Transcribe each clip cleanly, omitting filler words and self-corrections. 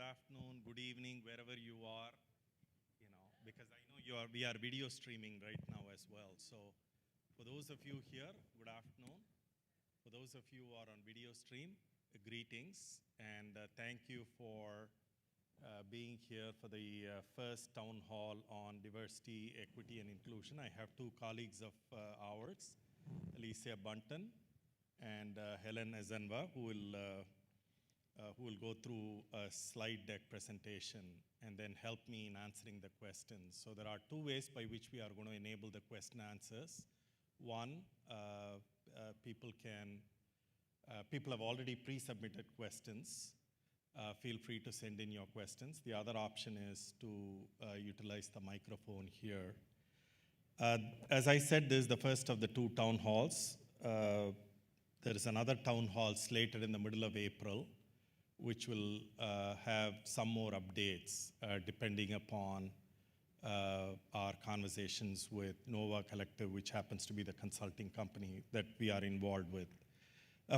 afternoon, good evening, wherever you are, because I know we are video streaming right now as well. So for those of you here, good afternoon. For those of you who are on video stream, greetings, and thank you for being here for the first town hall on diversity, equity, and inclusion. I have two colleagues of ours, Alicia Bunton and Helen Ezenva, who will go through a slide deck presentation and then help me in answering the questions. So there are two ways by which we are going to enable the question answers. One, people have already pre-submitted questions. Feel free to send in your questions. The other option is to utilize the microphone here. As I said, this is the first of the two town halls. There is another town hall slated in the middle of April, which will have some more updates depending upon our conversations with Nova Collective, which happens to be the consulting company that we are involved with.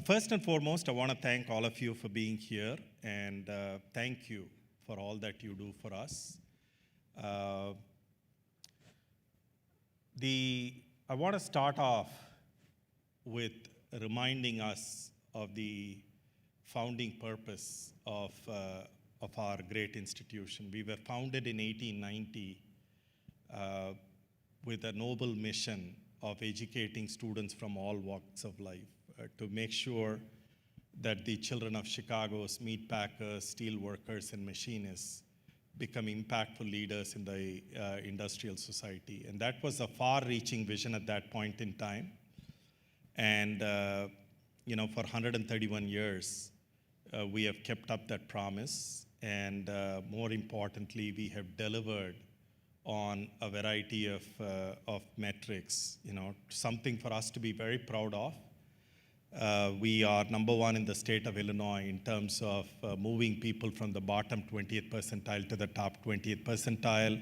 First and foremost, I want to thank all of you for being here, and thank you for all that you do for us. I want to start off with reminding us of the founding purpose of our great institution. We were founded in 1890 with a noble mission of educating students from all walks of life to make sure that the children of Chicago's meat packers, steel workers, and machinists become impactful leaders in the industrial society. And that was a far-reaching vision at that point in time. And for 131 years, we have kept up that promise, and more importantly, we have delivered on a variety of metrics, something for us to be very proud of. We are number one in the state of Illinois in terms of moving people from the bottom 20th percentile to the top 20th percentile.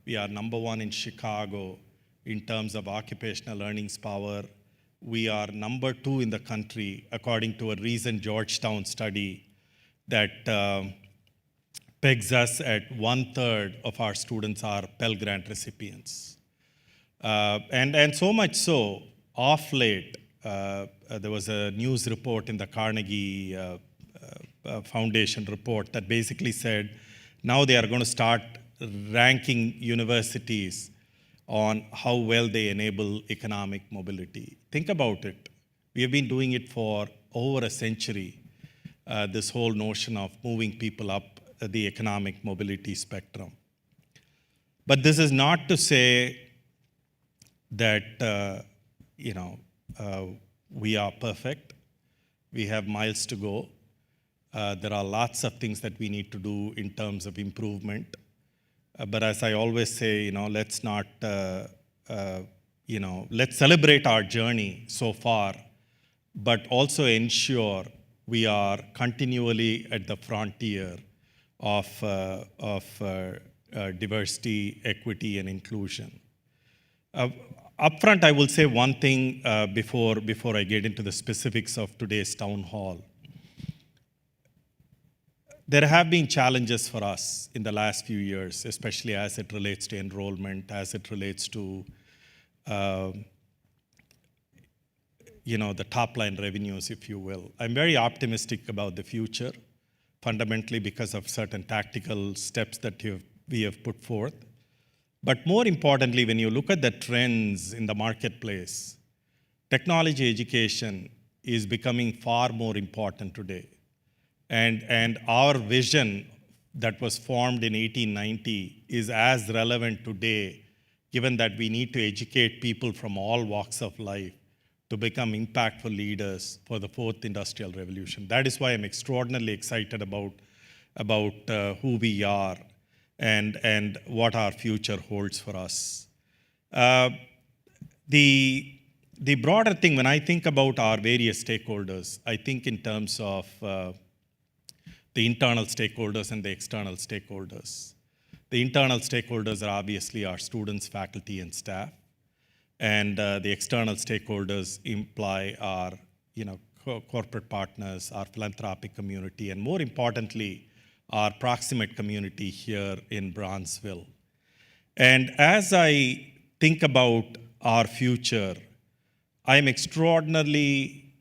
We are number one in Chicago in terms of occupational earnings power. We are number two in the country, according to a recent Georgetown study that pegs us at 1/3 of our students are Pell Grant recipients. And so much so, off late, there was a news report in the Carnegie Foundation report that basically said now they are going to start ranking universities on how well they enable economic mobility. Think about it. We have been doing it for over a century, this whole notion of moving people up the economic mobility spectrum. But this is not to say that, we are perfect. We have miles to go. There are lots of things that we need to do in terms of improvement. But as I always say, let's not, let's celebrate our journey so far, but also ensure we are continually at the frontier of diversity, equity, and inclusion. Upfront, I will say one thing before I get into the specifics of today's town hall. There have been challenges for us in the last few years, especially as it relates to enrollment, as it relates to the top-line revenues, if you will. I'm very optimistic about the future, fundamentally because of certain tactical steps that we have put forth. But more importantly, when you look at the trends in the marketplace, technology education is becoming far more important today. And our vision that was formed in 1890 is as relevant today, given that we need to educate people from all walks of life to become impactful leaders for the fourth industrial revolution. That is why I'm extraordinarily excited about who we are and what our future holds for us. The broader thing, when I think about our various stakeholders, I think in terms of the internal stakeholders and the external stakeholders. The internal stakeholders are obviously our students, faculty, and staff. And the external stakeholders imply our corporate partners, our philanthropic community, and more importantly, our proximate community here in Bronzeville. And as I think about our future, I'm extraordinarily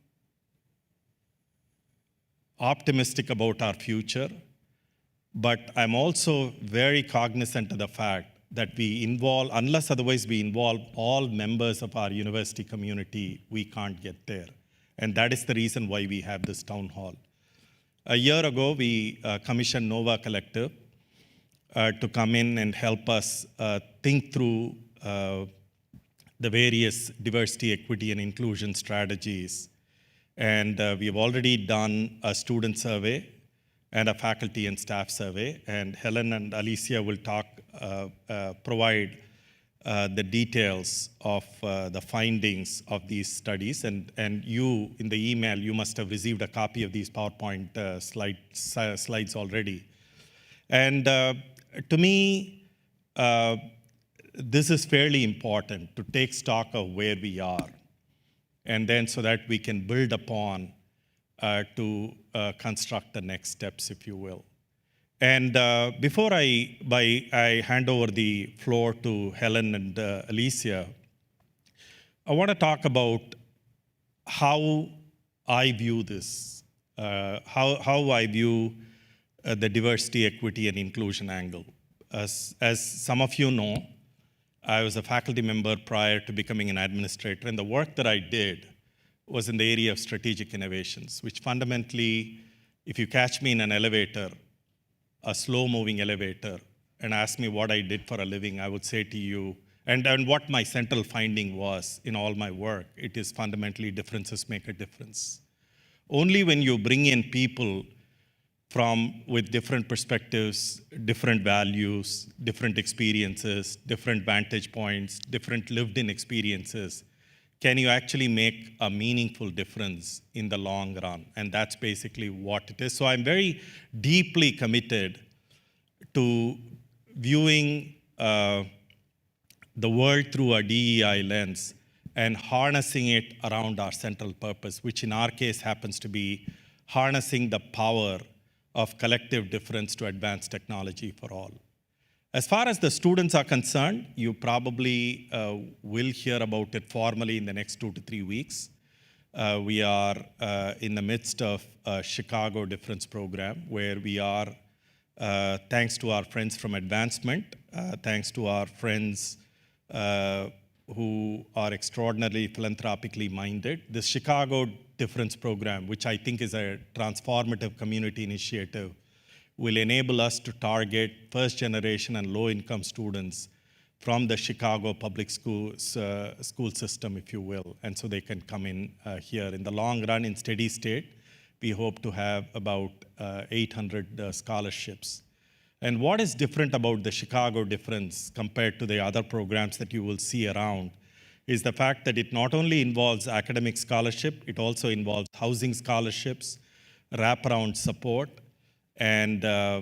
optimistic about our future, but I'm also very cognizant of the fact that we involve, unless otherwise we involve all members of our university community, we can't get there. And that is the reason why we have this town hall. A year ago, we commissioned Nova Collective to come in and help us think through the various diversity, equity, and inclusion strategies. And we have already done a student survey and a faculty and staff survey. And Helen and Alicia will provide the details of the findings of these studies. And you, in the email, you must have received a copy of these PowerPoint slides already. And to me, this is fairly important to take stock of where we are, and then so that we can build upon to construct the next steps, if you will. And before I hand over the floor to Helen and Alicia, I want to talk about how I view this, how I view the diversity, equity, and inclusion angle. As some of you know, I was a faculty member prior to becoming an administrator, and the work that I did was in the area of strategic innovations, which fundamentally, if you catch me in an elevator, a slow-moving elevator, and ask me what I did for a living, I would say to you, and what my central finding was in all my work, it is fundamentally differences make a difference. Only when you bring in people with different perspectives, different values, different experiences, different vantage points, different lived-in experiences, can you actually make a meaningful difference in the long run? And that's basically what it is. So I'm very deeply committed to viewing the world through a DEI lens and harnessing it around our central purpose, which in our case happens to be harnessing the power of collective difference to advance technology for all. As far as the students are concerned, you probably will hear about it formally in the next 2 to 3 weeks. We are in the midst of a Chicago Difference program where we are, thanks to our friends from Advancement, thanks to our friends who are extraordinarily philanthropically minded, this Chicago Difference program, which I think is a transformative community initiative, will enable us to target first-generation and low-income students from the Chicago public school system, if you will, and so they can come in here. In the long run, in steady state, we hope to have about 800 scholarships. And what is different about the Chicago Difference compared to the other programs that you will see around is the fact that it not only involves academic scholarship, it also involves housing scholarships, wraparound support, and a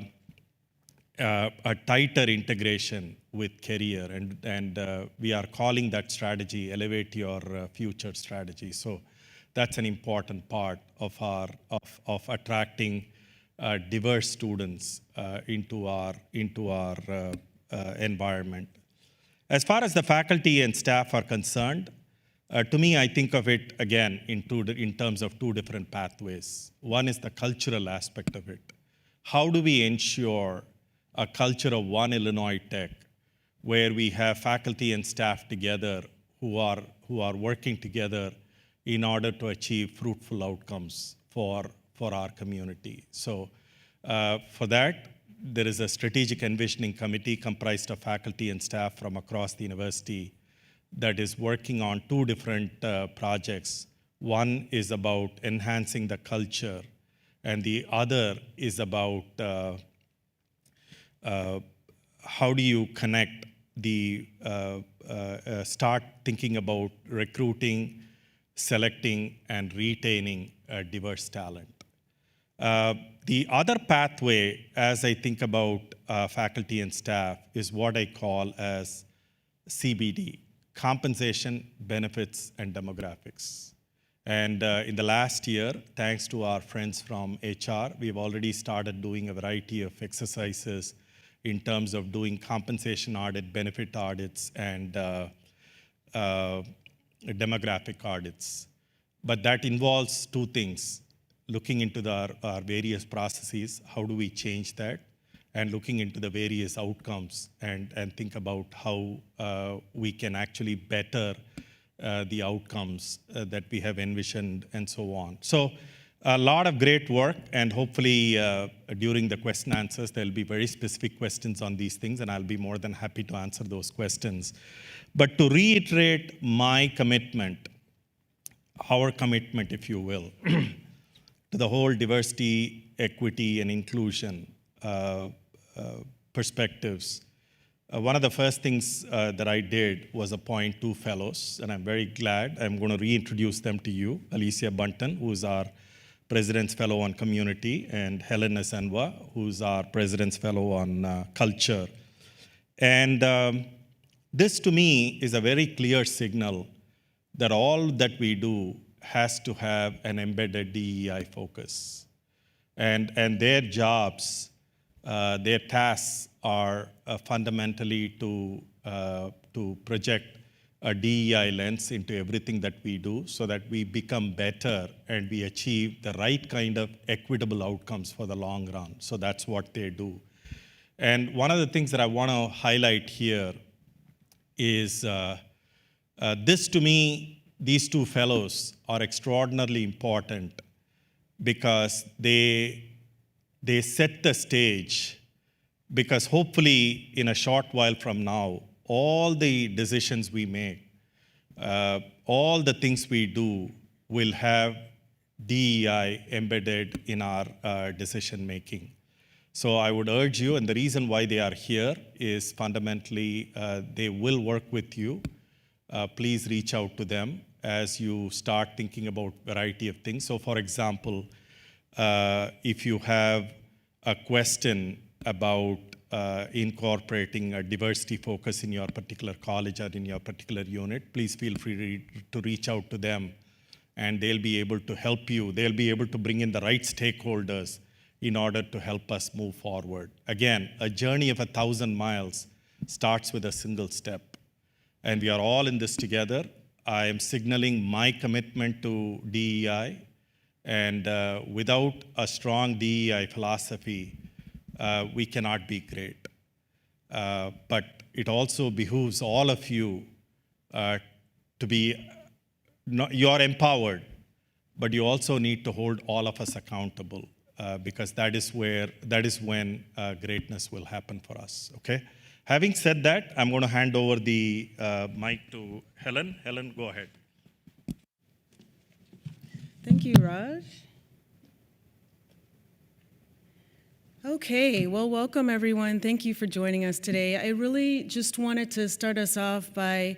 tighter integration with career. And we are calling that strategy Elevate Your Future strategy. So that's an important part of attracting diverse students into our environment. As far as the faculty and staff are concerned, to me, I think of it, again, in terms of 2 different pathways. One is the cultural aspect of it. How do we ensure a culture of one Illinois Tech where we have faculty and staff together who are working together in order to achieve fruitful outcomes for our community? So for that, there is a strategic envisioning committee comprised of faculty and staff from across the university that is working on 2 different projects. One is about enhancing the culture, and the other is about how do you connect start thinking about recruiting, selecting, and retaining diverse talent. The other pathway, as I think about faculty and staff, is what I call as CBD, compensation, benefits, and demographics. And in the last year, thanks to our friends from HR, we've already started doing a variety of exercises in terms of doing compensation audit, benefit audits, and demographic audits. But that involves two things: looking into our various processes, how do we change that, and looking into the various outcomes and think about how we can actually better the outcomes that we have envisioned and so on. So a lot of great work, and hopefully during the question answers, there'll be very specific questions on these things, and I'll be more than happy to answer those questions. But to reiterate my commitment, our commitment, if you will, to the whole diversity, equity, and inclusion perspectives, one of the first things that I did was appoint 2 fellows, and I'm very glad. I'm going to reintroduce them to you. Alicia Bunton, who's our President's Fellow on Community, and Helen Asenwa, who's our President's Fellow on Culture. And this, to me, is a very clear signal that all that we do has to have an embedded DEI focus. And their jobs, their tasks are fundamentally to project a DEI lens into everything that we do so that we become better and we achieve the right kind of equitable outcomes for the long run. So that's what they do. And one of the things that I want to highlight here is this, to me, these 2 fellows are extraordinarily important because they set the stage, because hopefully in a short while from now, all the decisions we make, all the things we do will have DEI embedded in our decision making. So I would urge you, and the reason why they are here is fundamentally they will work with you. Please reach out to them as you start thinking about a variety of things. So for example, if you have a question about incorporating a diversity focus in your particular college or in your particular unit, please feel free to reach out to them, and they'll be able to help you. They'll be able to bring in the right stakeholders in order to help us move forward. Again, a journey of 1,000 miles starts with a single step, and we are all in this together. I am signaling my commitment to DEI, and without a strong DEI philosophy, we cannot be great. But it also behooves all of you to be, you're empowered, but you also need to hold all of us accountable because that is when greatness will happen for us, okay? Having said that, I'm going to hand over the mic to Helen. Helen, go ahead. Thank you, Raj. Okay, well, welcome everyone. Thank you for joining us today. I really just wanted to start us off by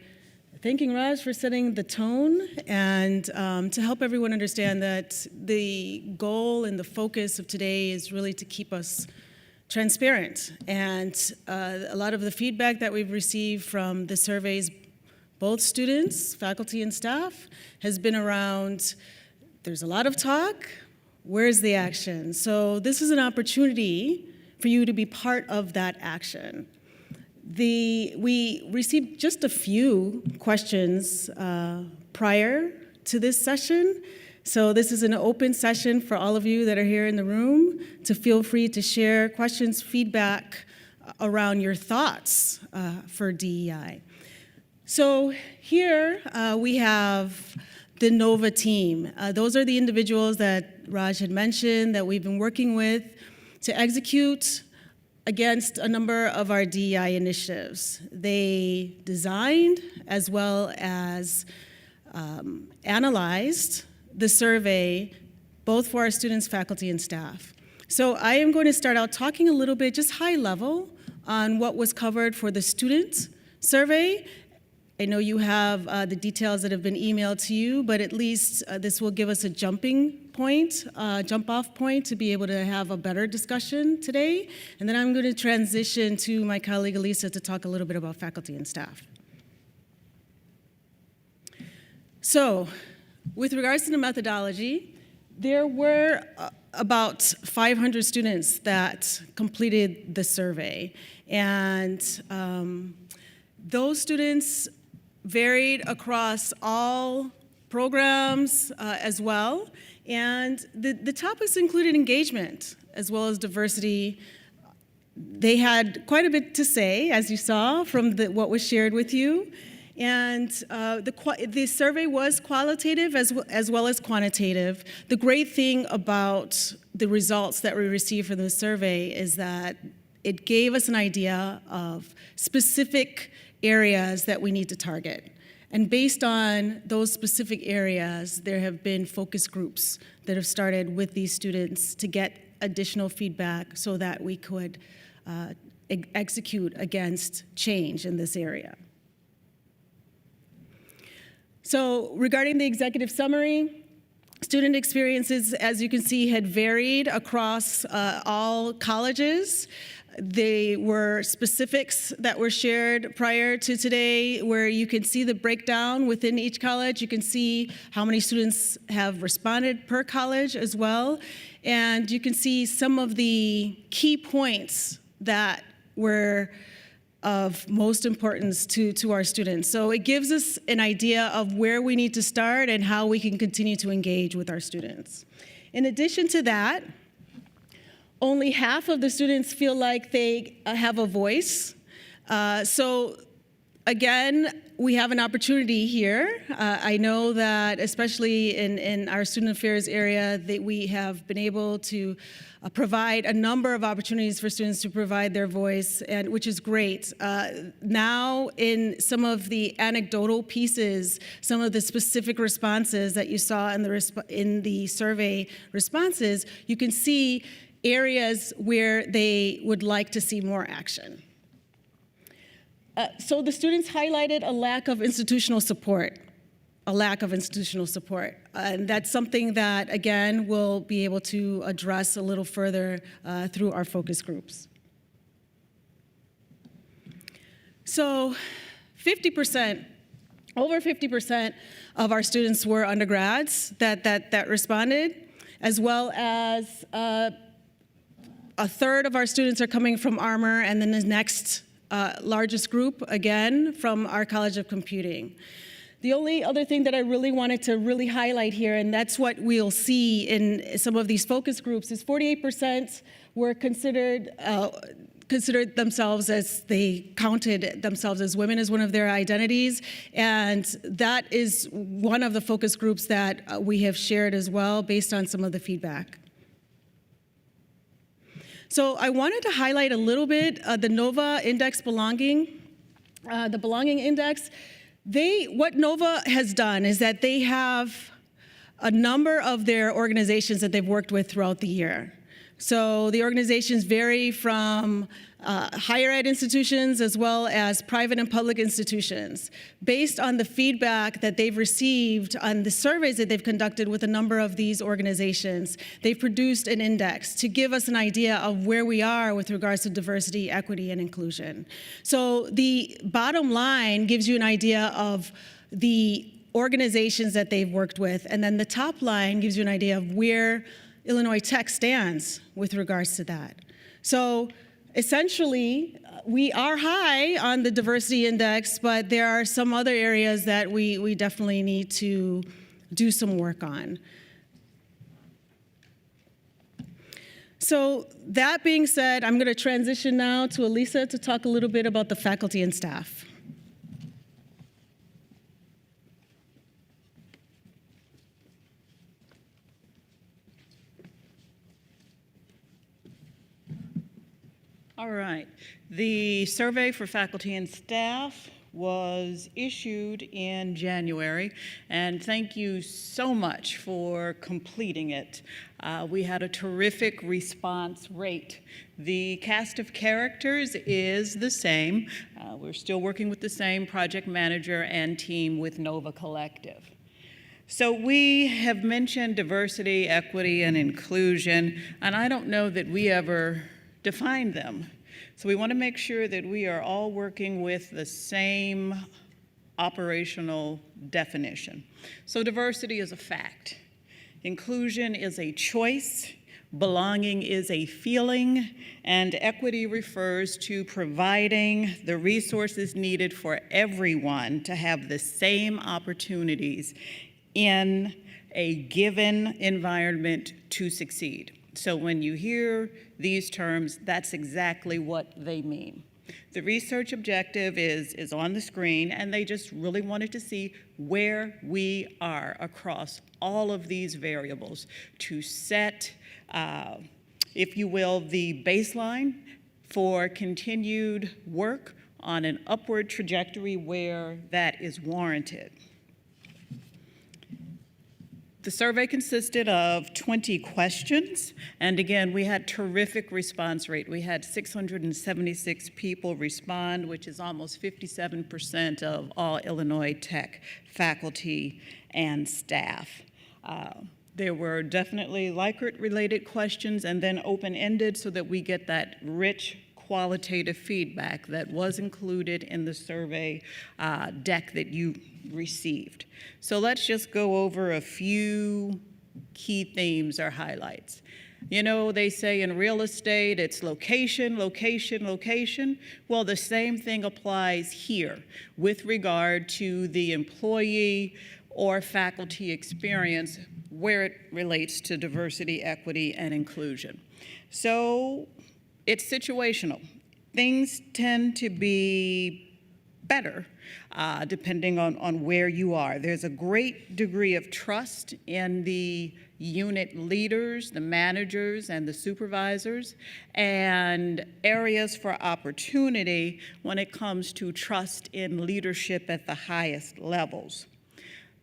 thanking Raj for setting the tone and to help everyone understand that the goal and the focus of today is really to keep us transparent. And a lot of the feedback that we've received from the surveys, both students, faculty, and staff, has been around, there's a lot of talk, where's the action? So this is an opportunity for you to be part of that action. We received just a few questions prior to this session. So this is an open session for all of you that are here in the room to feel free to share questions, feedback around your thoughts for DEI. So here we have the NOVA team. Those are the individuals that Raj had mentioned that we've been working with to execute against a number of our DEI initiatives. They designed as well as analyzed the survey, both for our students, faculty, and staff. So I am going to start out talking a little bit, just high level, on what was covered for the student survey. I know you have the details that have been emailed to you, but at least this will give us a jumping point, jump-off point to be able to have a better discussion today. And then I'm going to transition to my colleague Elisa to talk a little bit about faculty and staff. So with regards to the methodology, there were about 500 students that completed the survey. And those students varied across all programs as well. And the topics included engagement as well as diversity. They had quite a bit to say, as you saw from what was shared with you. And the survey was qualitative as well as quantitative. The great thing about the results that we received from the survey is that it gave us an idea of specific areas that we need to target. And based on those specific areas, there have been focus groups that have started with these students to get additional feedback so that we could execute against change in this area. So regarding the executive summary, student experiences, as you can see, had varied across all colleges. There were specifics that were shared prior to today where you can see the breakdown within each college. You can see how many students have responded per college as well. And you can see some of the key points that were of most importance to our students. So it gives us an idea of where we need to start and how we can continue to engage with our students. In addition to that, only half of the students feel like they have a voice. So again, we have an opportunity here. I know that especially in our student affairs area, that we have been able to provide a number of opportunities for students to provide their voice, and which is great. Now, in some of the anecdotal pieces, some of the specific responses that you saw in the survey responses, you can see areas where they would like to see more action. So the students highlighted a lack of institutional support. And that's something that, again, we'll be able to address a little further through our focus groups. So over 50% of our students were undergrads that responded, as well as a third of our students are coming from Armor, and then the next largest group, again, from our College of Computing. The only other thing that I really wanted to highlight here, and that's what we'll see in some of these focus groups, is 48% were considered themselves as, they counted themselves as women as one of their identities, and that is one of the focus groups that we have shared as well based on some of the feedback. So I wanted to highlight a little bit the NOVA Index Belonging, the Belonging Index. What NOVA has done is that they have a number of their organizations that they've worked with throughout the year. So the organizations vary from higher ed institutions as well as private and public institutions. Based on the feedback that they've received on the surveys that they've conducted with a number of these organizations, they've produced an index to give us an idea of where we are with regards to diversity, equity, and inclusion. So the bottom line gives you an idea of the organizations that they've worked with, and then the top line gives you an idea of where Illinois Tech stands with regards to that. So essentially, we are high on the diversity index, but there are some other areas that we definitely need to do some work on. So that being said, I'm going to transition now to Elisa to talk a little bit about the faculty and staff. All right. The survey for faculty and staff was issued in January, and thank you so much for completing it. We had a terrific response rate. The cast of characters is the same. We're still working with the same project manager and team with Nova Collective. So we have mentioned diversity, equity, and inclusion, and I don't know that we ever define them. So we want to make sure that we are all working with the same operational definition. So diversity is a fact. Inclusion is a choice. Belonging is a feeling, and equity refers to providing the resources needed for everyone to have the same opportunities in a given environment to succeed. So when you hear these terms, that's exactly what they mean. The research objective is on the screen, and they just really wanted to see where we are across all of these variables to set, if you will, the baseline for continued work on an upward trajectory where that is warranted. The survey consisted of 20 questions, and again, we had terrific response rate. We had 676 people respond, which is almost 57% of all Illinois Tech faculty and staff. There were definitely Likert-related questions and then open-ended so that we get that rich qualitative feedback that was included in the survey deck that you received. So let's just go over a few key themes or highlights. You know, they say in real estate, it's location, location, location. Well, the same thing applies here with regard to the employee or faculty experience where it relates to diversity, equity, and inclusion. So it's situational. Things tend to be better depending on where you are. There's a great degree of trust in the unit leaders, the managers, and the supervisors, and areas for opportunity when it comes to trust in leadership at the highest levels.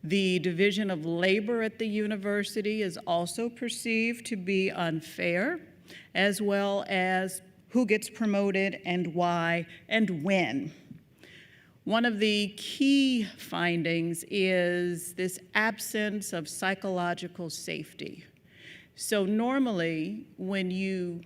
The division of labor at the university is also perceived to be unfair, as well as who gets promoted and why and when. One of the key findings is this absence of psychological safety. So normally, when you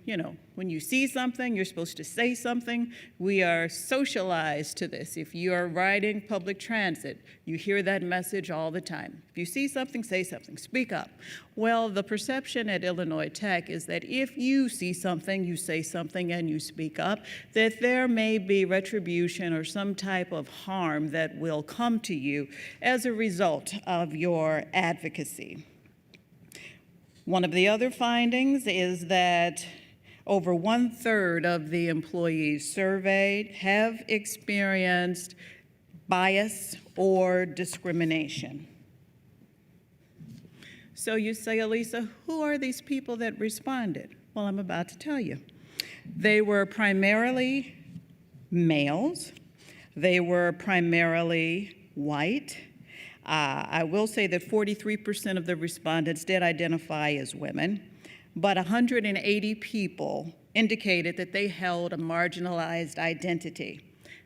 see something, you're supposed to say something. We are socialized to this. If you are riding public transit, you hear that message all the time. If you see something, say something, speak up. Well, the perception at Illinois Tech is that if you see something, you say something, and you speak up, that there may be retribution or some type of harm that will come to you as a result of your advocacy. One of the other findings is that over 1/3 of the employees surveyed have experienced bias or discrimination. So you say, Elisa, who are these people that responded? Well, I'm about to tell you. They were primarily males. They were primarily white. I will say that 43% of the respondents did identify as women, but 180 people indicated that they held a marginalized identity.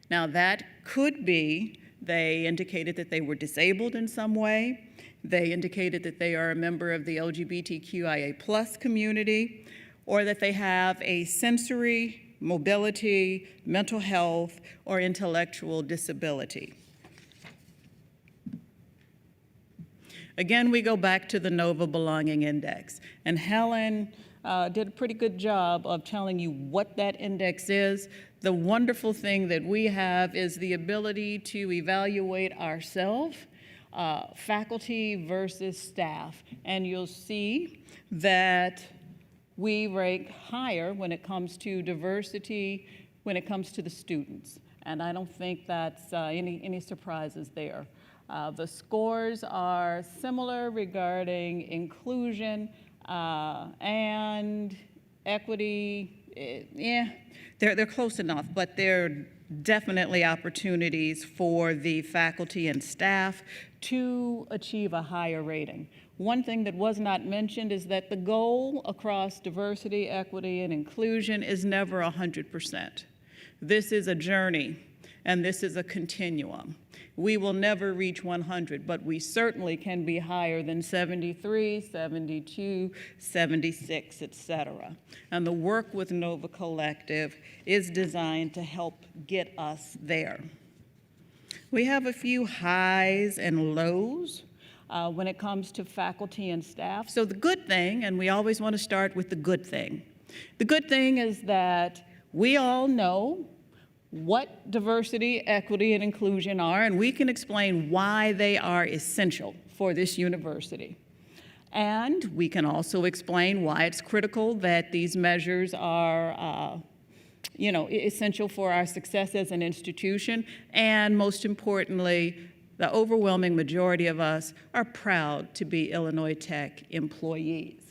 Now that could be they indicated that they were disabled in some way, they indicated that they are a member of the LGBTQIA+ community, or that they have a sensory, mobility, mental health, or intellectual disability. Again, we go back to the NOVA Belonging Index, and Helen did a pretty good job of telling you what that index is. The wonderful thing that we have is the ability to evaluate ourselves, faculty versus staff, and you'll see that we rank higher when it comes to diversity, when it comes to the students, and I don't think that's any surprises there. The scores are similar regarding inclusion and equity. They're close enough, but there are definitely opportunities for the faculty and staff to achieve a higher rating. One thing that was not mentioned is that the goal across diversity, equity, and inclusion is never 100%. This is a journey, and this is a continuum. We will never reach 100, but we certainly can be higher than 73, 72, 76, et cetera. And the work with NOVA Collective is designed to help get us there. We have a few highs and lows when it comes to faculty and staff. So the good thing, and we always want to start with the good thing. The good thing is that we all know what diversity, equity, and inclusion are, and we can explain why they are essential for this university. And we can also explain why it's critical that these measures are essential for our success as an institution. And most importantly, the overwhelming majority of us are proud to be Illinois Tech employees.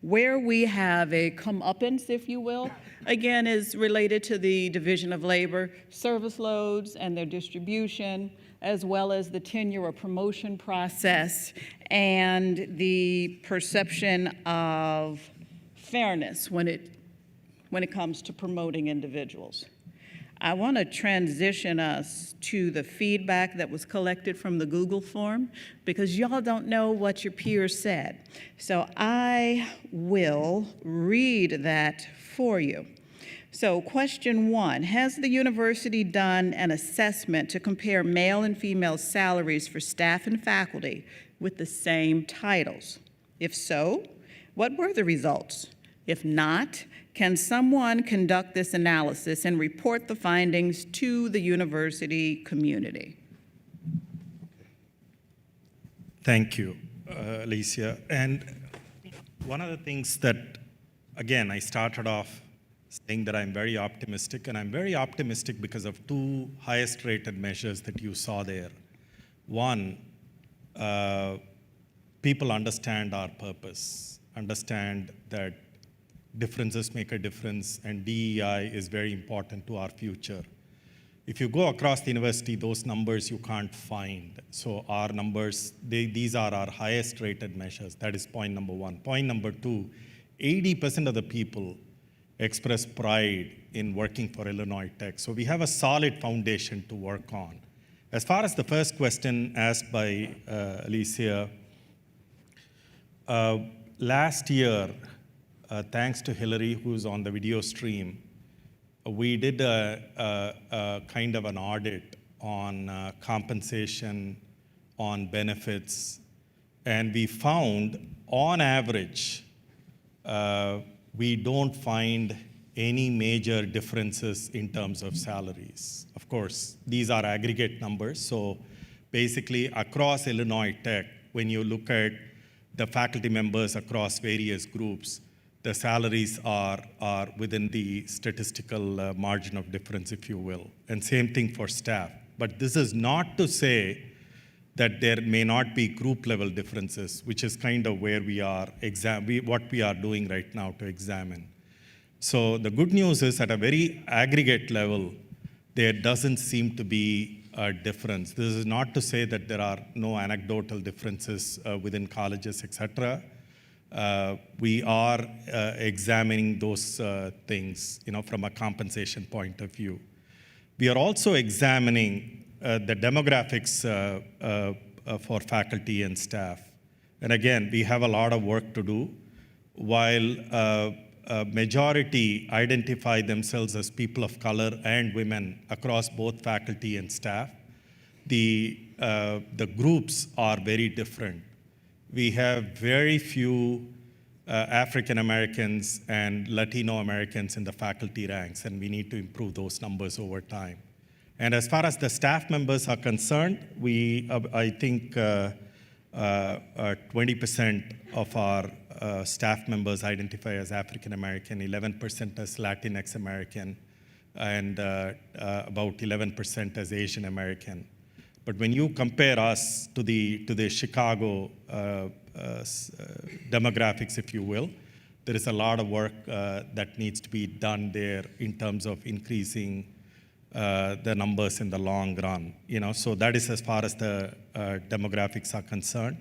Where we have a comeuppance, if you will, again, is related to the division of labor, service loads and their distribution, as well as the tenure or promotion process and the perception of fairness when it comes to promoting individuals. I want to transition us to the feedback that was collected from the Google form, because y'all don't know what your peers said. So I will read that for you. So question 1, has the university done an assessment to compare male and female salaries for staff and faculty with the same titles? If so, what were the results? If not, can someone conduct this analysis and report the findings to the university community? Thank you, Alicia. And one of the things that, again, I started off saying that I'm very optimistic, and I'm very optimistic because of two highest rated measures that you saw there. One, people understand our purpose, understand that differences make a difference, and DEI is very important to our future. If you go across the university, those numbers you can't find. So our numbers, these are our highest rated measures. That is point number one. Point number two, 80% of the people express pride in working for Illinois Tech. So we have a solid foundation to work on. As far as the first question asked by Alicia, last year, thanks to Hillary, who's on the video stream, we did a kind of an audit on compensation, on benefits, and we found, on average, we don't find any major differences in terms of salaries. Of course, these are aggregate numbers, so basically across Illinois Tech, when you look at the faculty members across various groups, the salaries are within the statistical margin of difference, if you will, and same thing for staff. But this is not to say that there may not be group level differences, which is kind of where we are, what we are doing right now to examine. So the good news is at a very aggregate level, there doesn't seem to be a difference. This is not to say that there are no anecdotal differences within colleges, et cetera. We are examining those things, from a compensation point of view. We are also examining the demographics for faculty and staff. And again, we have a lot of work to do. While a majority identify themselves as people of color and women across both faculty and staff, the groups are very different. We have very few African Americans and Latino Americans in the faculty ranks, and we need to improve those numbers over time. And as far as the staff members are concerned, I think 20% of our staff members identify as African American, 11% as Latinx American, and about 11% as Asian American. But when you compare us to the Chicago demographics, if you will, there is a lot of work that needs to be done there in terms of increasing the numbers in the long run. So that is as far as the demographics are concerned.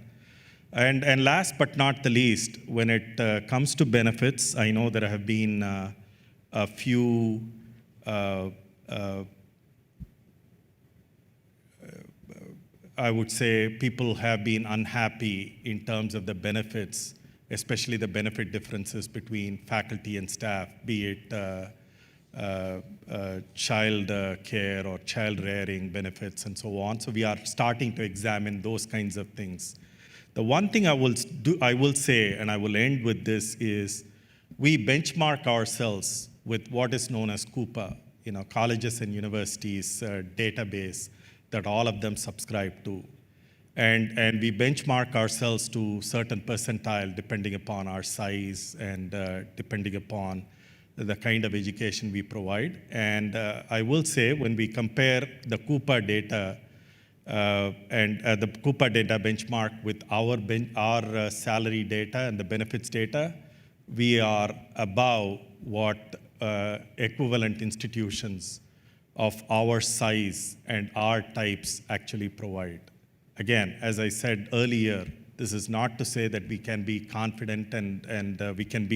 And last but not the least, when it comes to benefits, I know there have been a few I would say people have been unhappy in terms of the benefits, especially the benefit differences between faculty and staff, be it child care or child rearing benefits and so on. So we are starting to examine those kinds of things. The one thing I will say, and I will end with this, is we benchmark ourselves with what is known as Coupa, colleges and universities database that all of them subscribe to. And we benchmark ourselves to certain percentile depending upon our size and depending upon the kind of education we provide. And I will say, when we compare the Coupa data and the Coupa data benchmark with our salary data and the benefits data, we are above what equivalent institutions of our size and our types actually provide. Again, as I said earlier, this is not to say that we can be confident and we can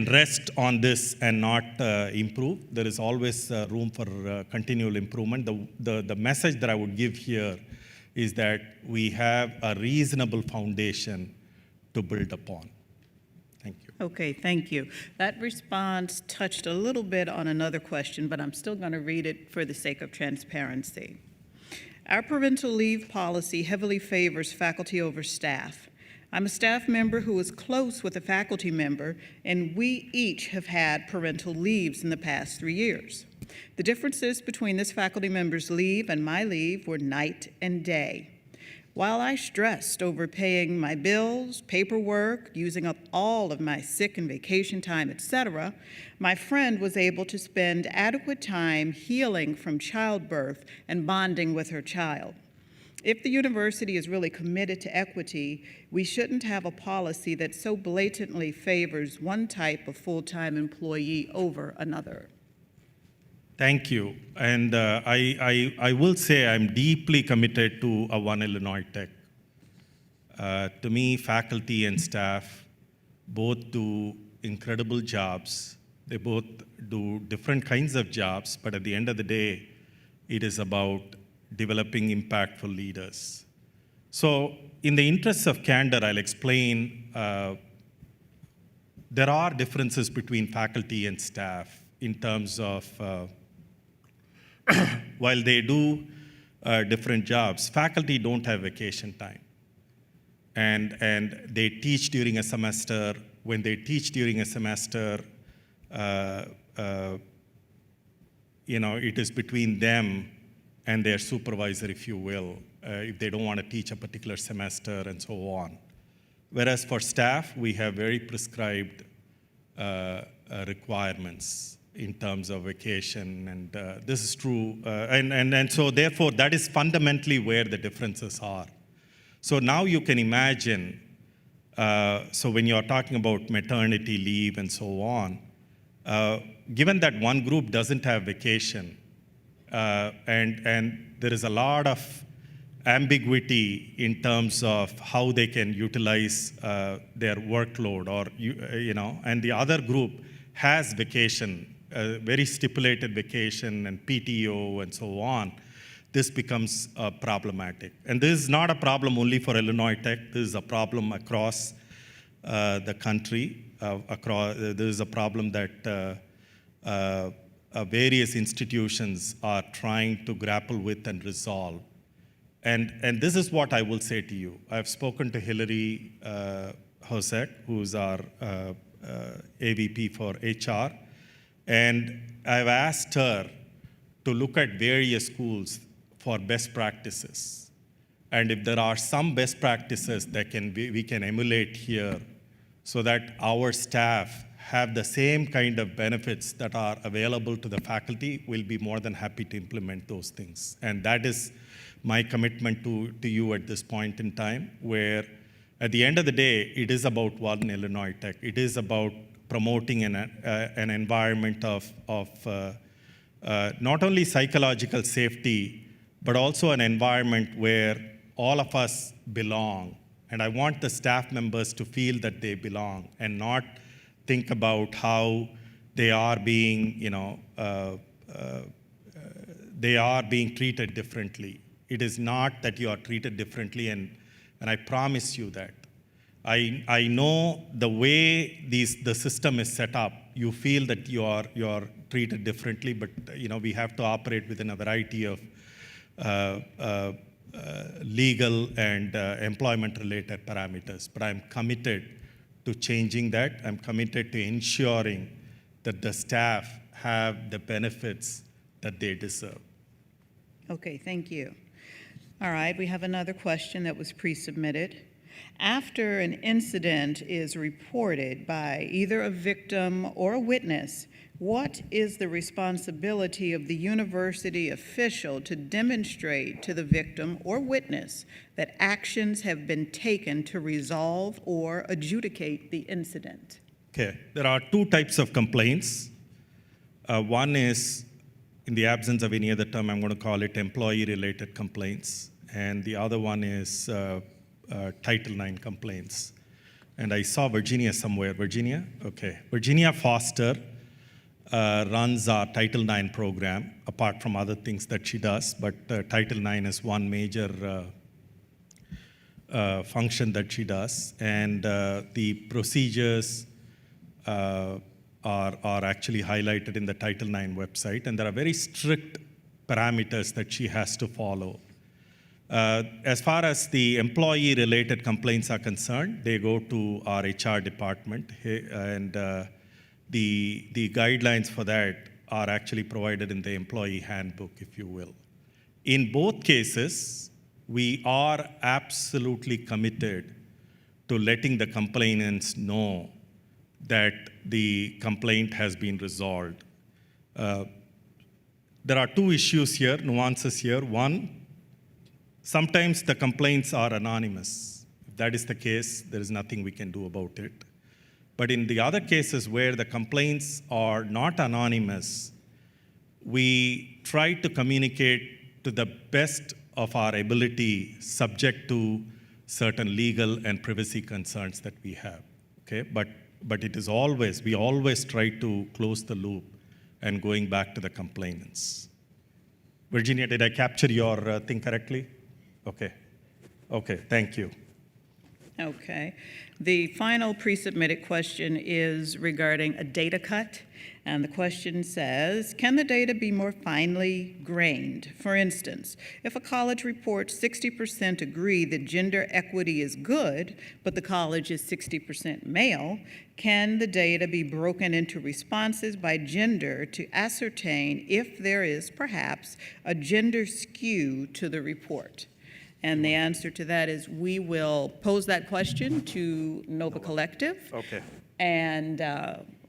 rest on this and not improve. There is always room for continual improvement. The message that I would give here is that we have a reasonable foundation to build upon. Thank you. Okay, thank you. That response touched a little bit on another question, but I'm still going to read it for the sake of transparency. Our parental leave policy heavily favors faculty over staff. I'm a staff member who is close with a faculty member, and we each have had parental leaves in the past 3 years. The differences between this faculty member's leave and my leave were night and day. While I stressed over paying my bills, paperwork, using up all of my sick and vacation time, etc., my friend was able to spend adequate time healing from childbirth and bonding with her child. If the university is really committed to equity, we shouldn't have a policy that so blatantly favors one type of full-time employee over another. Thank you. And I will say I'm deeply committed to a One Illinois Tech. To me, faculty and staff both do incredible jobs. They both do different kinds of jobs, but at the end of the day, it is about developing impactful leaders. So in the interest of candor, I'll explain there are differences between faculty and staff in terms of while they do different jobs, faculty don't have vacation time. And they teach during a semester. When they teach during a semester, it is between them and their supervisor, if you will, if they don't want to teach a particular semester and so on. Whereas for staff, we have very prescribed requirements in terms of vacation, and this is true. And so therefore, that is fundamentally where the differences are. So now you can imagine, so when you're talking about maternity leave and so on, given that one group doesn't have vacation, and there is a lot of ambiguity in terms of how they can utilize their workload, or and the other group has vacation, very stipulated vacation and PTO and so on, this becomes problematic. And this is not a problem only for Illinois Tech. This is a problem across the country. This is a problem that various institutions are trying to grapple with and resolve. And this is what I will say to you. I've spoken to Hillary Hosek, who's our AVP for HR, and I've asked her to look at various schools for best practices. And if there are some best practices that we can emulate here so that our staff have the same kind of benefits that are available to the faculty, we'll be more than happy to implement those things. And that is my commitment to you at this point in time, where at the end of the day, it is about One Illinois Tech. It is about promoting an environment of not only psychological safety, but also an environment where all of us belong. And I want the staff members to feel that they belong and not think about how they are being, they are being treated differently. It is not that you are treated differently, and I promise you that. I know the way the system is set up, you feel that you are treated differently, but we have to operate within a variety of legal and employment-related parameters. But I'm committed to changing that. I'm committed to ensuring that the staff have the benefits that they deserve. Okay, thank you. All right, we have another question that was pre-submitted. After an incident is reported by either a victim or a witness, what is the responsibility of the university official to demonstrate to the victim or witness that actions have been taken to resolve or adjudicate the incident? Okay, there are two types of complaints. One is, in the absence of any other term, I'm going to call it employee-related complaints. And the other one is Title IX complaints. And I saw Virginia somewhere. Virginia? Okay. Virginia Foster runs our Title IX program, apart from other things that she does. But Title IX is one major function that she does. And the procedures are actually highlighted in the Title IX website, and there are very strict parameters that she has to follow. As far as the employee-related complaints are concerned, they go to our HR department, and the guidelines for that are actually provided in the employee handbook, if you will. In both cases, we are absolutely committed to letting the complainants know that the complaint has been resolved. There are two issues here, nuances here. One, sometimes the complaints are anonymous. If that is the case, there is nothing we can do about it. But in the other cases where the complaints are not anonymous, we try to communicate to the best of our ability, subject to certain legal and privacy concerns that we have. Okay, but it is always, we always try to close the loop and going back to the complainants. Virginia, did I capture your thing correctly? Okay, thank you. Okay. The final pre-submitted question is regarding a data cut. And the question says, can the data be more finely grained? For instance, if a college reports 60% agree that gender equity is good, but the college is 60% male, can the data be broken into responses by gender to ascertain if there is perhaps a gender skew to the report? And the answer to that is we will pose that question to Nova Collective. Okay. And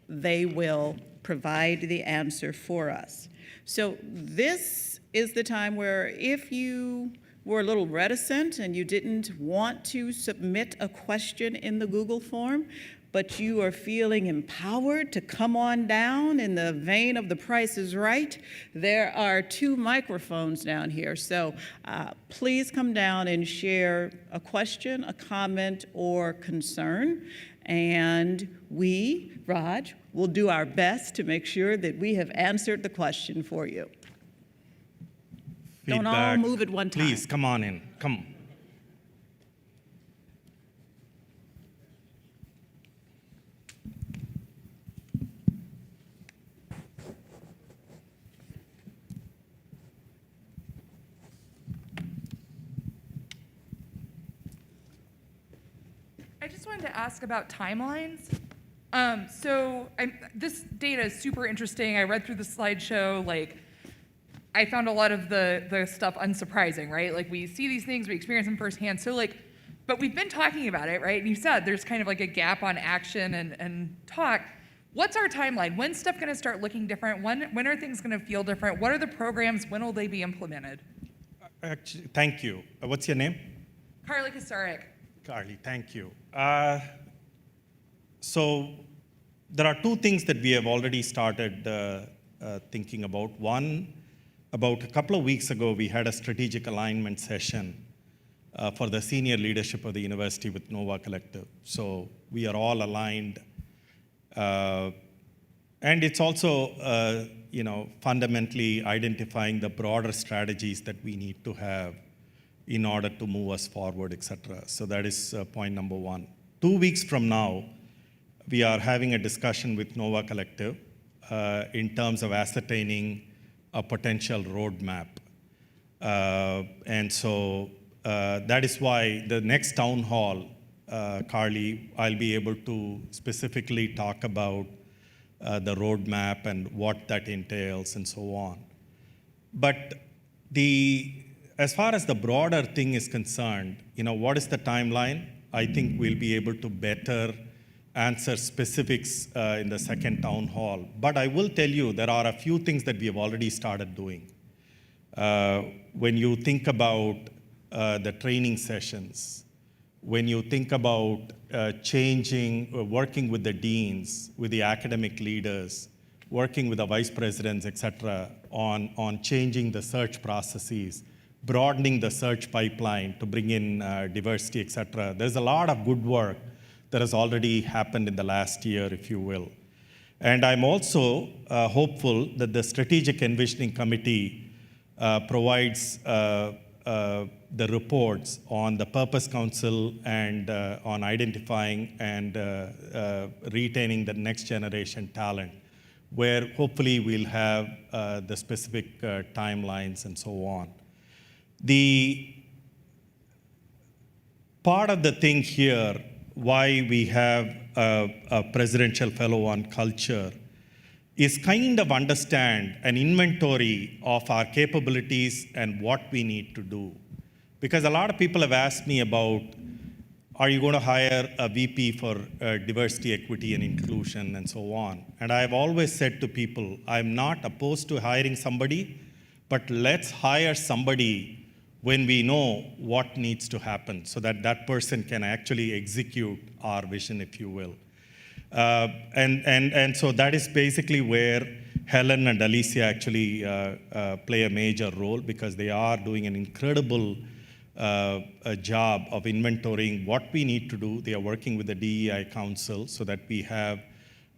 they will provide the answer for us. So this is the time where if you were a little reticent and you didn't want to submit a question in the Google form, but you are feeling empowered to come on down in the vein of The Price is Right, there are 2 microphones down here. So please come down and share a question, a comment, or concern. And we, Raj, will do our best to make sure that we have answered the question for you. Feedback. Don't all move at one time. Please, come on in. Come. I just wanted to ask about timelines. This data is super interesting. I read through the slideshow. Like, I found a lot of the stuff unsurprising, right? Like, we see these things, we experience them firsthand. So, like, but we've been talking about it, right? And you said there's kind of like a gap on action and talk. What's our timeline? When's stuff going to start looking different? When are things going to feel different? What are the programs? When will they be implemented? Actually, thank you. What's your name? Carly Kosarek. Carly, thank you. So there are 2 things that we have already started thinking about. One, about a couple of weeks ago, we had a strategic alignment session for the senior leadership of the university with Nova Collective. So we are all aligned. And it's also, fundamentally identifying the broader strategies that we need to have in order to move us forward, et cetera. So that is point number 1. 2 weeks from now, we are having a discussion with Nova Collective in terms of ascertaining a potential roadmap. And so that is why the next town hall, Carly, I'll be able to specifically talk about the roadmap and what that entails and so on. But as far as the broader thing is concerned, what is the timeline? I think we'll be able to better answer specifics in the second town hall. But I will tell you, there are a few things that we have already started doing. When you think about the training sessions, when you think about working with the deans, with the academic leaders, working with the vice presidents, et cetera, on changing the search processes, broadening the search pipeline to bring in diversity, et cetera. There's a lot of good work that has already happened in the last year, if you will. And I'm also hopeful that the Strategic Envisioning Committee provides the reports on the Purpose Council and on identifying and retaining the next generation talent, where hopefully we'll have the specific timelines and so on. The part of the thing here, why we have a presidential fellow on culture, is kind of understand an inventory of our capabilities and what we need to do. Because a lot of people have asked me about, are you going to hire a VP for diversity, equity, and inclusion, and so on? And I've always said to people, I'm not opposed to hiring somebody, but let's hire somebody when we know what needs to happen so that that person can actually execute our vision, if you will. And so that is basically where Helen and Alicia actually play a major role, because they are doing an incredible job of inventorying what we need to do. They are working with the DEI Council so that we have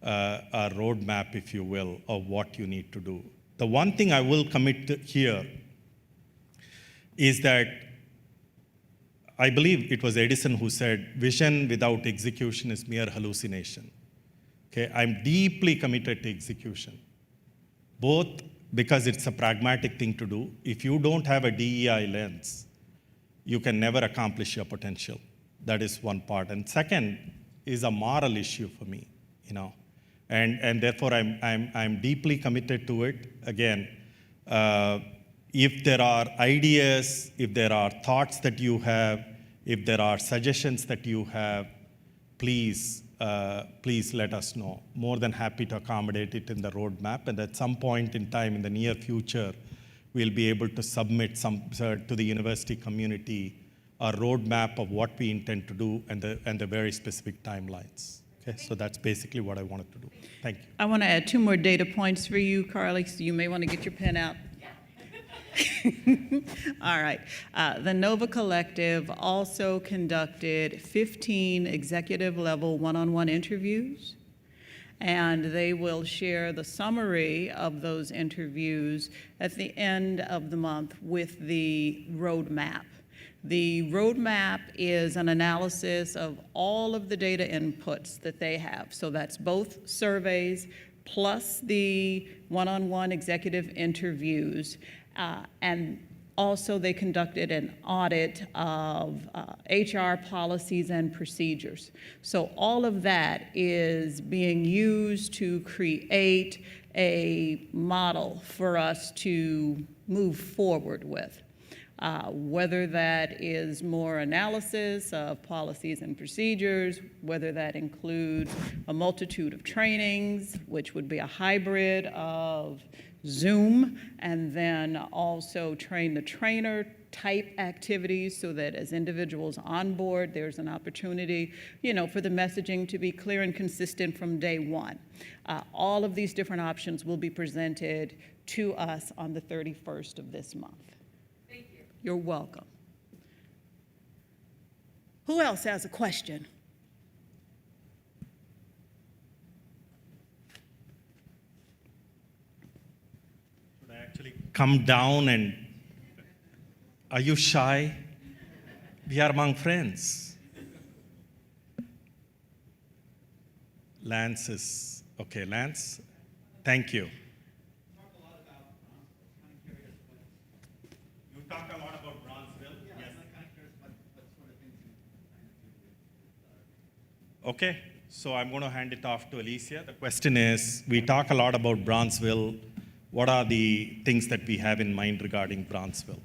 a roadmap, if you will, of what you need to do. The one thing I will commit to here is that I believe it was Edison who said, vision without execution is mere hallucination. Okay, I'm deeply committed to execution, both because it's a pragmatic thing to do. If you don't have a DEI lens, you can never accomplish your potential. That is one part. And second is a moral issue for me, and therefore I'm deeply committed to it. Again, if there are ideas, if there are thoughts that you have, if there are suggestions that you have, please let us know. More than happy to accommodate it in the roadmap. And at some point in time in the near future, we'll be able to submit to the university community a roadmap of what we intend to do and the very specific timelines. Okay, so that's basically what I wanted to do. Thank you. I want to add 2 more data points for you, Carly, so you may want to get your pen out. All right. The Nova Collective also conducted 15 executive-level one-on-one interviews, and they will share the summary of those interviews at the end of the month with the roadmap. The roadmap is an analysis of all of the data inputs that they have. So that's both surveys plus the one-on-one executive interviews. And also they conducted an audit of HR policies and procedures. So all of that is being used to create a model for us to move forward with. Whether that is more analysis of policies and procedures, whether that includes a multitude of trainings, which would be a hybrid of Zoom, and then also train the trainer type activities so that as individuals on board, there's an opportunity, for the messaging to be clear and consistent from day one. All of these different options will be presented to us on the 31st of this month. Thank you. You're welcome. Who else has a question? Should I actually come down and, are you shy? We are among friends. Lance is, okay, Lance, thank you. You talked a lot about Bronzeville. Yes. Okay, so I'm going to hand it off to Alicia. The question is, we talk a lot about Bronzeville. What are the things that we have in mind regarding Bronzeville?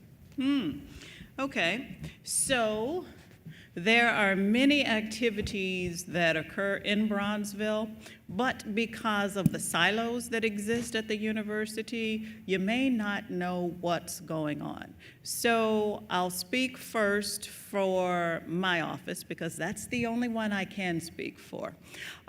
Okay, so there are many activities that occur in Bronzeville, but because of the silos that exist at the university, you may not know what's going on. So I'll speak first for my office because that's the only one I can speak for.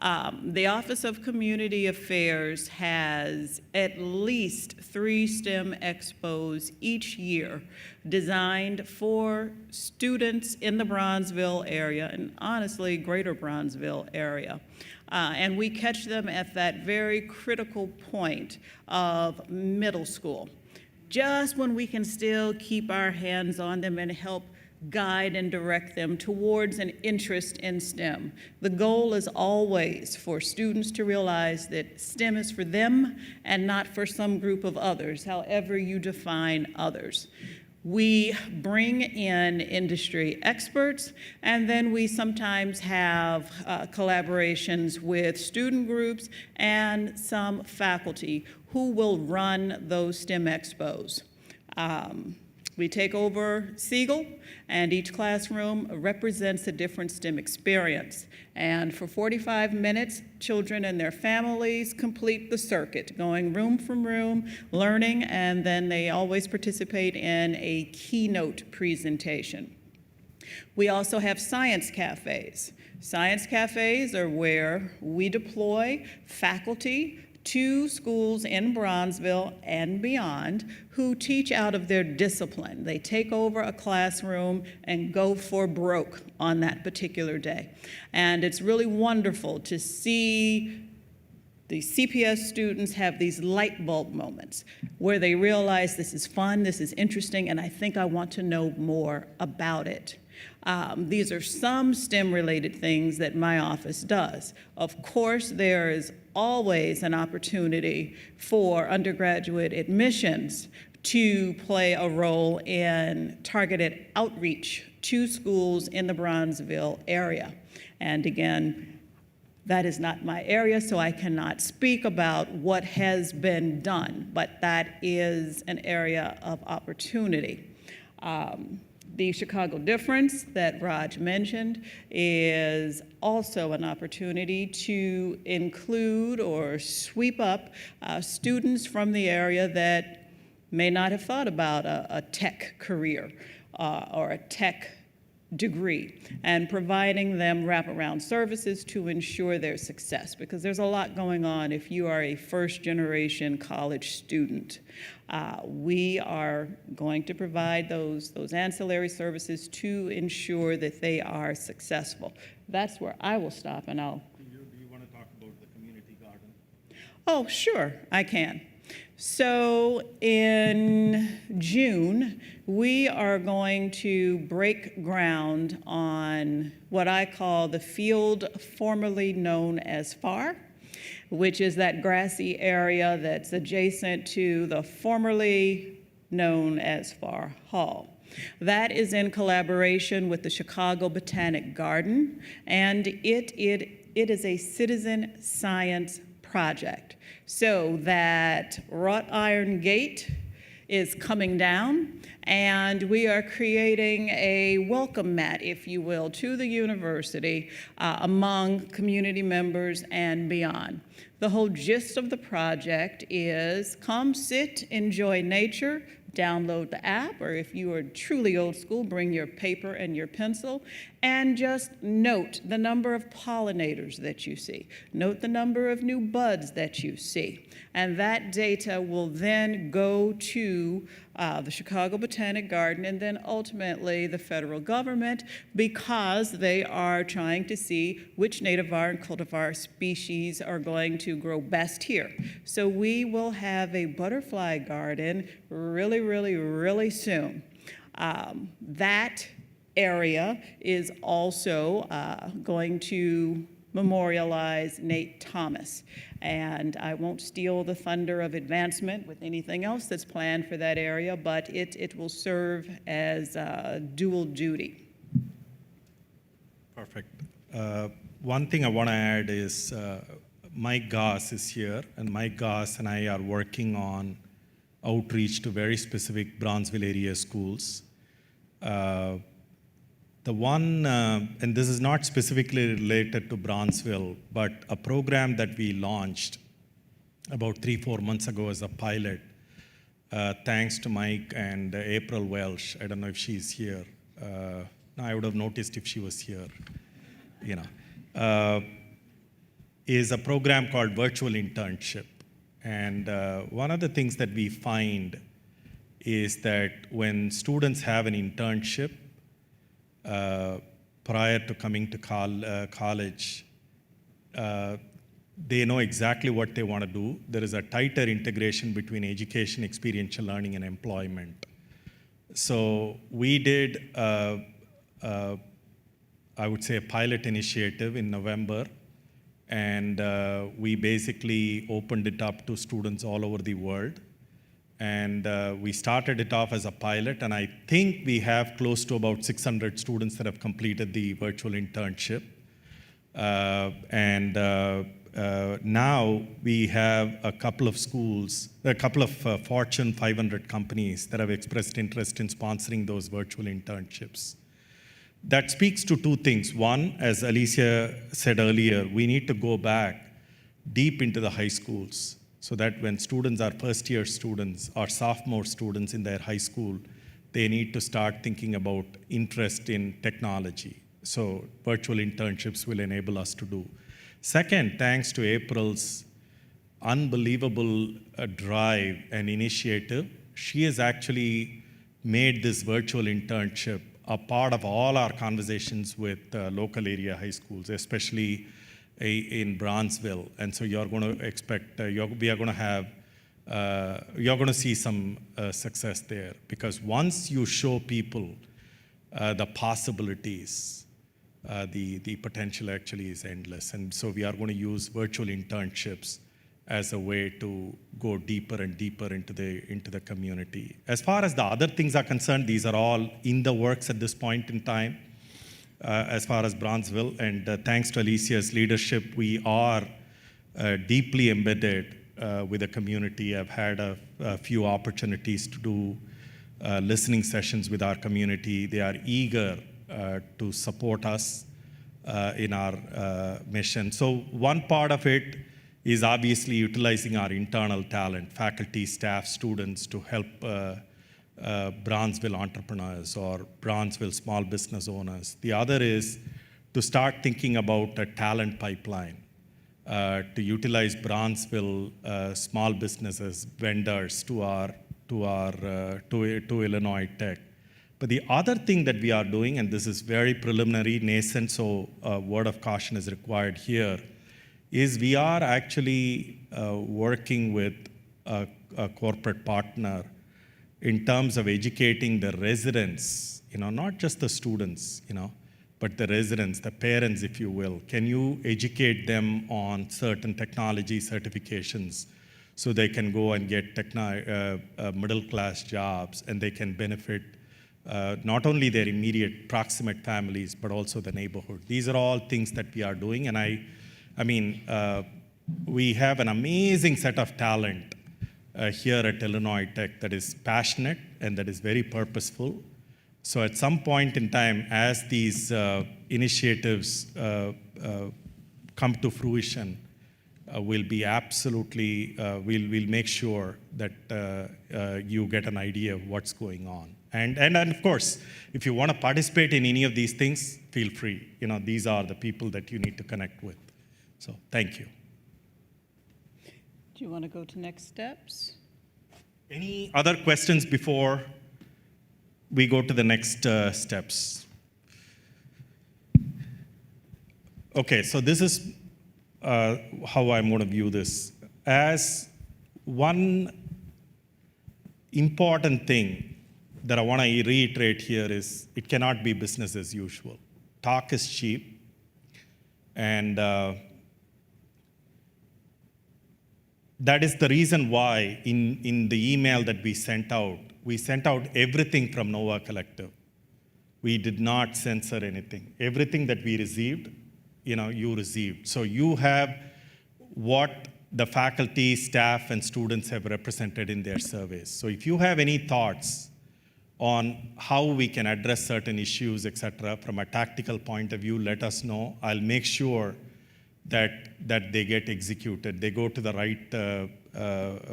The Office of Community Affairs has at least 3 STEM expos each year designed for students in the Bronzeville area and honestly, greater Bronzeville area. And we catch them at that very critical point of middle school, just when we can still keep our hands on them and help guide and direct them towards an interest in STEM. The goal is always for students to realize that STEM is for them and not for some group of others, however you define others. We bring in industry experts, and then we sometimes have collaborations with student groups and some faculty who will run those STEM expos. We take over Siegel, and each classroom represents a different STEM experience. And for 45 minutes, children and their families complete the circuit, going room from room, learning, and then they always participate in a keynote presentation. We also have science cafes. Science cafes are where we deploy faculty to schools in Bronzeville and beyond who teach out of their discipline. They take over a classroom and go for broke on that particular day. And it's really wonderful to see the CPS students have these light bulb moments where they realize this is fun, this is interesting, and I think I want to know more about it. These are some STEM-related things that my office does. Of course, there is always an opportunity for undergraduate admissions to play a role in targeted outreach to schools in the Bronzeville area. And again, that is not my area, so I cannot speak about what has been done, but that is an area of opportunity. The Chicago Difference that Raj mentioned is also an opportunity to include or sweep up students from the area that may not have thought about a tech career or a tech degree, and providing them wraparound services to ensure their success, because there's a lot going on if you are a first-generation college student. We are going to provide those ancillary services to ensure that they are successful. That's where I will stop, and I'll... Do you want to talk about the community garden? Oh, sure, I can. So in June, we are going to break ground on what I call the field formerly known as FAR, which is that grassy area that's adjacent to the formerly known as Hermann Hall. That is in collaboration with the Chicago Botanic Garden, and it is a citizen science project. So that wrought iron gate is coming down, and we are creating a welcome mat, if you will, to the university among community members and beyond. The whole gist of the project is come sit, enjoy nature, download the app, or if you are truly old school, bring your paper and your pencil, and just note the number of pollinators that you see. Note the number of new buds that you see. And that data will then go to the Chicago Botanic Garden and then ultimately the federal government, because they are trying to see which nativar and cultivar species are going to grow best here. So we will have a butterfly garden really, really, really soon. That area is also going to memorialize Nate Thomas. And I won't steal the thunder of advancement with anything else that's planned for that area, but it will serve as dual duty. Perfect. One thing I want to add is Mike Goss is here, and Mike Goss and I are working on outreach to very specific Bronzeville area schools. The one, and this is not specifically related to Bronzeville, but a program that we launched about 3-4 months ago as a pilot, thanks to Mike and April Welsh. I don't know if she's here. I would have noticed if she was here. You know, is a program called Virtual Internship. And one of the things that we find is that when students have an internship prior to coming to college, they know exactly what they want to do. There is a tighter integration between education, experiential learning, and employment. So we did, I would say, a pilot initiative in November, and we basically opened it up to students all over the world. And we started it off as a pilot, and I think we have close to about 600 students that have completed the virtual internship. Now we have a couple of schools, a couple of Fortune 500 companies that have expressed interest in sponsoring those virtual internships. That speaks to two things. One, as Alicia said earlier, we need to go back deep into the high schools so that when students are first-year students or sophomore students in their high school, they need to start thinking about interest in technology. So virtual internships will enable us to do. Second, thanks to April's unbelievable drive and initiative, she has actually made this virtual internship a part of all our conversations with local area high schools, especially in Bronzeville. And so you're going to expect, we are going to have, you're going to see some success there. Because once you show people the possibilities, the potential actually is endless. And so we are going to use virtual internships as a way to go deeper and deeper into the community. As far as the other things are concerned, these are all in the works at this point in time. As far as Bronzeville, and thanks to Alicia's leadership, we are deeply embedded with the community. I've had a few opportunities to do listening sessions with our community. They are eager to support us in our mission. So one part of it is obviously utilizing our internal talent, faculty, staff, students, to help Bronzeville entrepreneurs or Bronzeville small business owners. The other is to start thinking about a talent pipeline, to utilize Bronzeville small businesses, vendors to Illinois Tech. But the other thing that we are doing, and this is very preliminary, nascent, so a word of caution is required here, is we are actually working with a corporate partner in terms of educating the residents, not just the students, but the residents, the parents, if you will. Can you educate them on certain technology certifications so they can go and get middle-class jobs, and they can benefit not only their immediate proximate families, but also the neighborhood. These are all things that we are doing, and I mean, we have an amazing set of talent here at Illinois Tech that is passionate and that is very purposeful. So at some point in time, as these initiatives come to fruition, we'll be absolutely, we'll make sure that you get an idea of what's going on. And of course, if you want to participate in any of these things, feel free. These are the people that you need to connect with. So thank you. Do you want to go to next steps? Any other questions before we go to the next steps? Okay, so this is how I'm going to view this. As one important thing that I want to reiterate here is it cannot be business as usual. Talk is cheap. And that is the reason why in the email that we sent out everything from Nova Collective. We did not censor anything. Everything that we received, you received. So you have what the faculty, staff, and students have represented in their surveys. So if you have any thoughts on how we can address certain issues, et cetera, from a tactical point of view, let us know. I'll make sure that they get executed. They go to the right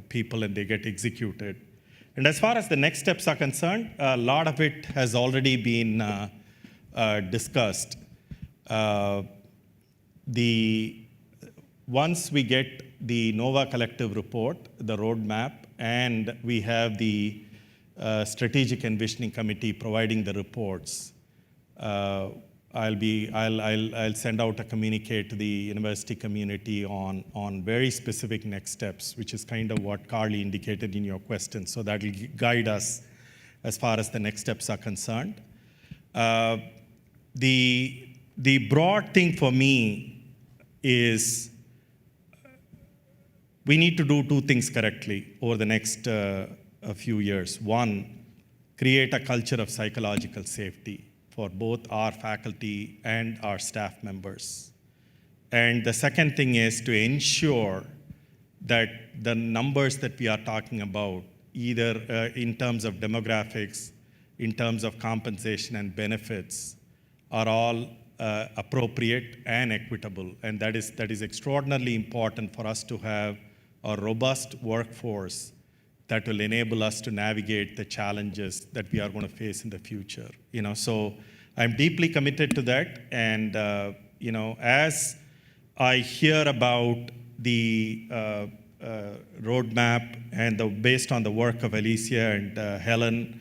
people and they get executed. And as far as the next steps are concerned, a lot of it has already been discussed. Once we get the Nova Collective report, the roadmap, and we have the Strategic Envisioning Committee providing the reports, I'll send out a communique to the university community on very specific next steps, which is kind of what Carly indicated in your question. So that will guide us as far as the next steps are concerned. The broad thing for me is we need to do two things correctly over the next a few years. One, create a culture of psychological safety for both our faculty and our staff members. And the second thing is to ensure that the numbers that we are talking about, either in terms of demographics, in terms of compensation and benefits, are all appropriate and equitable. And that is extraordinarily important for us to have a robust workforce that will enable us to navigate the challenges that we are going to face in the future. So I'm deeply committed to that. And as I hear about the roadmap and based on the work of Alicia and Helen,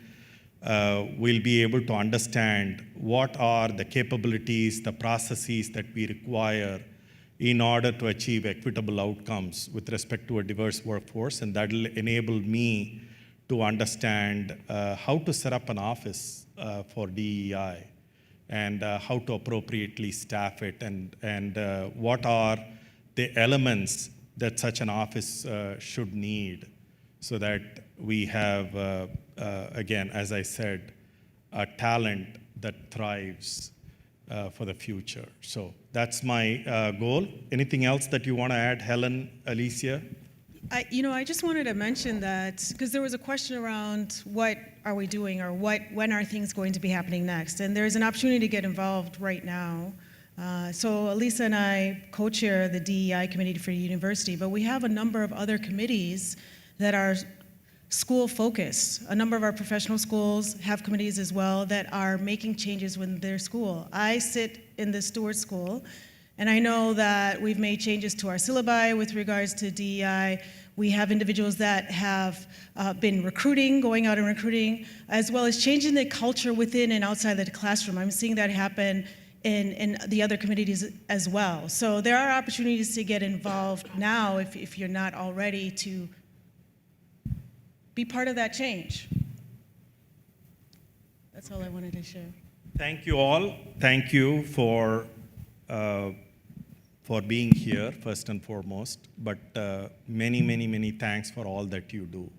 we'll be able to understand what are the capabilities, the processes that we require in order to achieve equitable outcomes with respect to a diverse workforce. And that will enable me to understand how to set up an office for DEI and how to appropriately staff it and what are the elements that such an office should need so that we have, again, as I said, a talent that thrives for the future. So that's my goal. Anything else that you want to add, Helen, Alicia? I just wanted to mention that because there was a question around what are we doing or when are things going to be happening next? And there's an opportunity to get involved right now. So Elisa and I co-chair the DEI committee for the university, but we have a number of other committees that are school focused. A number of our professional schools have committees as well that are making changes within their school. I sit in the Stewart School, and I know that we've made changes to our syllabi with regards to DEI. We have individuals that have been going out and recruiting, as well as changing the culture within and outside of the classroom. I'm seeing that happen in the other communities as well. So there are opportunities to get involved now if you're not already to be part of that change. That's all I wanted to share. Thank you all. Thank you for being here, first and foremost. But many, many, many thanks for all that you do.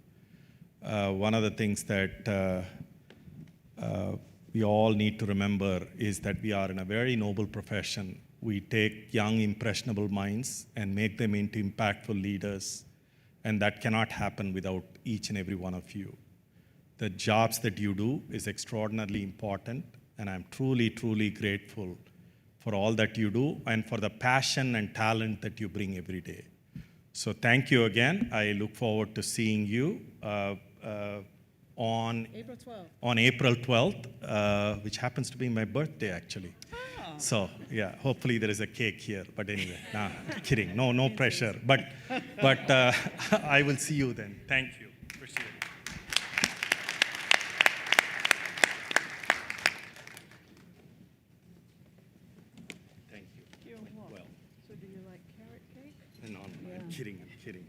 One of the things that we all need to remember is that we are in a very noble profession. We take young, impressionable minds and make them into impactful leaders. And that cannot happen without each and every one of you. The jobs that you do is extraordinarily important, and I'm truly, truly grateful for all that you do and for the passion and talent that you bring every day. So thank you again. I look forward to seeing you on April 12th, which happens to be my birthday, actually. So yeah, hopefully there is a cake here. But anyway, nah, kidding. No pressure. But I will see you then. Thank you. Appreciate it. Thank you. You're welcome. Well, So do you like carrot cake? no, I'm kidding.